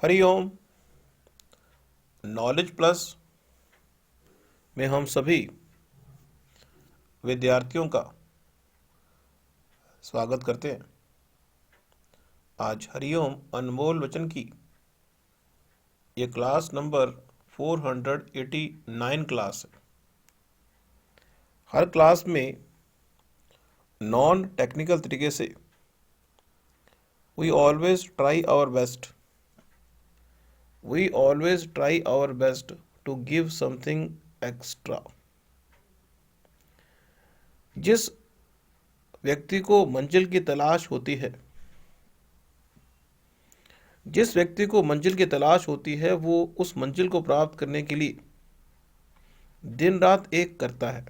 Hariom. Knowledge plus में हम सभी विद्यार्थियों का स्वागत करते हैं। आज हरिओम अनमोल वचन की ये क्लास नंबर 489 क्लास है। हर क्लास में नॉन टेक्निकल तरीके से we always try our best to give something extra. जिस व्यक्ति को मंजिल की तलाश होती है वो उस मंजिल को प्राप्त करने के लिए दिन रात एक करता है।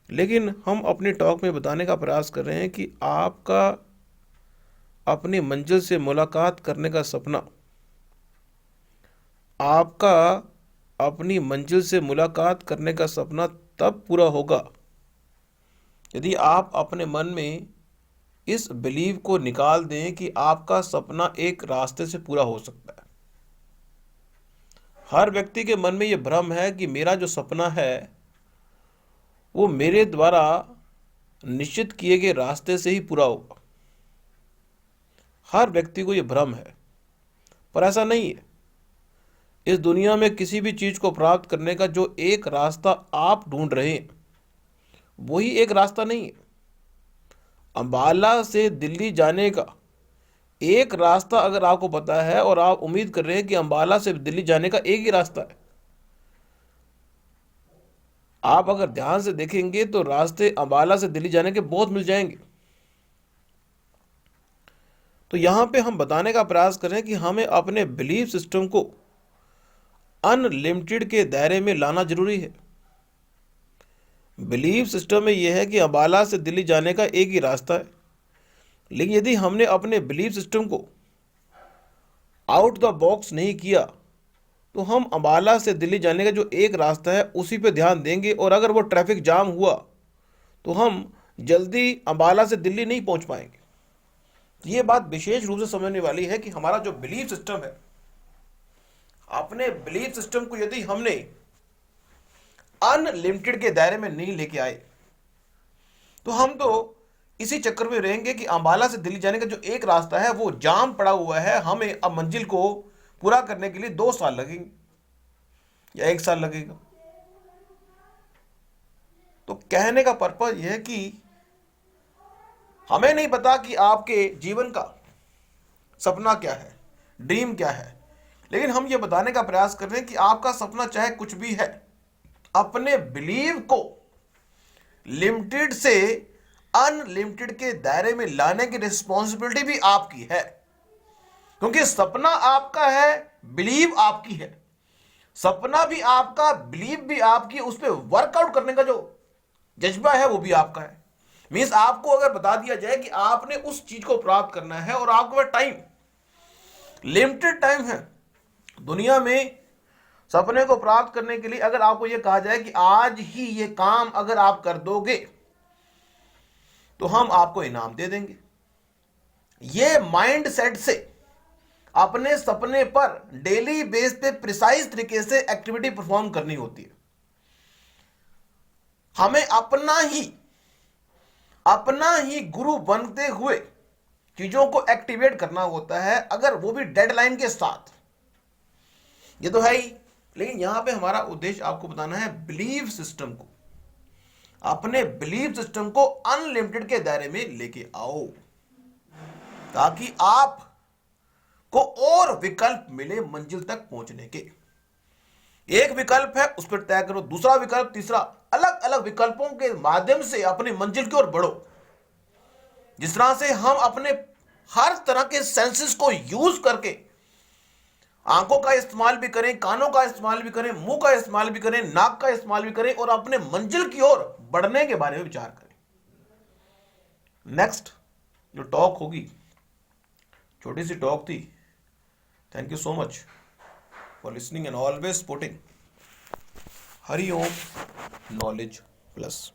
लेकिन हम अपने टॉक में बताने का प्रयास कर रहे हैं कि आपका अपनी मंजिल से मुलाकात करने का सपना, तब पूरा होगा यदि आप अपने मन में इस बिलीव को निकाल दें कि आपका सपना एक रास्ते से पूरा हो सकता है। हर व्यक्ति के मन में यह भ्रम है कि मेरा जो सपना है वो मेरे द्वारा निश्चित किए गए रास्ते से ही पूरा होगा। हर व्यक्ति को यह भ्रम है, पर ऐसा नहीं है। इस दुनिया में किसी भी चीज को प्राप्त करने का जो एक रास्ता आप ढूंढ रहे हैं वही एक रास्ता नहीं है। अंबाला से दिल्ली जाने का एक रास्ता अगर आपको पता है और आप उम्मीद कर रहे हैं कि अंबाला से दिल्ली जाने का एक ही रास्ता है, आप अगर ध्यान से देखेंगे तो रास्ते अंबाला से दिल्ली जाने के बहुत मिल जाएंगे। तो यहां पे हम बताने का प्रयास करें कि हमें अपने बिलीफ सिस्टम को अनलिमिटेड के दायरे में लाना जरूरी है। बिलीफ सिस्टम में यह है कि अंबाला से दिल्ली जाने का एक ही रास्ता है, लेकिन यदि हमने अपने बिलीफ सिस्टम को आउट द बॉक्स नहीं किया तो हम अंबाला से दिल्ली जाने का जो एक रास्ता है उसी पे ध्यान देंगे, और अगर वो ट्रैफिक जाम हुआ तो हम जल्दी अंबाला से दिल्ली नहीं पहुंच पाएंगे। ये बात विशेष रूप से समझने वाली है कि हमारा जो बिलीफ सिस्टम है, अपने बिलीफ सिस्टम को यदि हमने अनलिमिटेड के दायरे में नहीं लेके आए तो हम तो इसी चक्कर में रहेंगे कि अंबाला से दिल्ली जाने का जो एक रास्ता है वो जाम पड़ा हुआ है, हमें अब मंजिल को पूरा करने के लिए 2 साल लगेंगे या 1 साल लगेगा। तो कहने का पर्पज यह है कि हमें नहीं पता कि आपके जीवन का सपना क्या है, ड्रीम क्या है, लेकिन हम यह बताने का प्रयास कर रहे हैं कि आपका सपना चाहे कुछ भी है, अपने बिलीव को लिमिटेड से अनलिमिटेड के दायरे में लाने की रिस्पॉन्सिबिलिटी भी आपकी है। क्योंकि सपना आपका है, बिलीव आपकी है। सपना भी आपका, बिलीव भी आपकी, उस पर वर्कआउट करने का जो जज्बा है वो भी आपका है। मींस आपको अगर बता दिया जाए कि आपने उस चीज को प्राप्त करना है और आपके पास टाइम, लिमिटेड टाइम है दुनिया में सपने को प्राप्त करने के लिए, अगर आपको यह कहा जाए कि आज ही ये काम अगर आप कर दोगे तो हम आपको इनाम दे देंगे, ये माइंड सेट से अपने सपने पर डेली बेस पे प्रिसाइज तरीके से एक्टिविटी परफॉर्म करनी होती है। हमें अपना ही गुरु बनते हुए चीजों को एक्टिवेट करना होता है, अगर वो भी डेडलाइन के साथ। ये तो है ही, लेकिन यहां पे हमारा उद्देश्य आपको बताना है बिलीव सिस्टम को, अपने बिलीव सिस्टम को अनलिमिटेड के दायरे में लेके आओ, ताकि आप को और विकल्प मिले मंजिल तक पहुंचने के। एक विकल्प है उस पर तय करो, दूसरा विकल्प, तीसरा, अलग अलग विकल्पों के माध्यम से अपनी मंजिल की ओर बढ़ो। जिस तरह से हम अपने हर तरह के सेंसेस को यूज करके आंखों का इस्तेमाल भी करें, कानों का इस्तेमाल भी करें, मुंह का इस्तेमाल भी करें, नाक का इस्तेमाल भी करें और अपने मंजिल की ओर बढ़ने के बारे में विचार करें। नेक्स्ट जो टॉक होगी, छोटी सी टॉक थी। Thank you so much for listening and always supporting Hariom knowledge plus.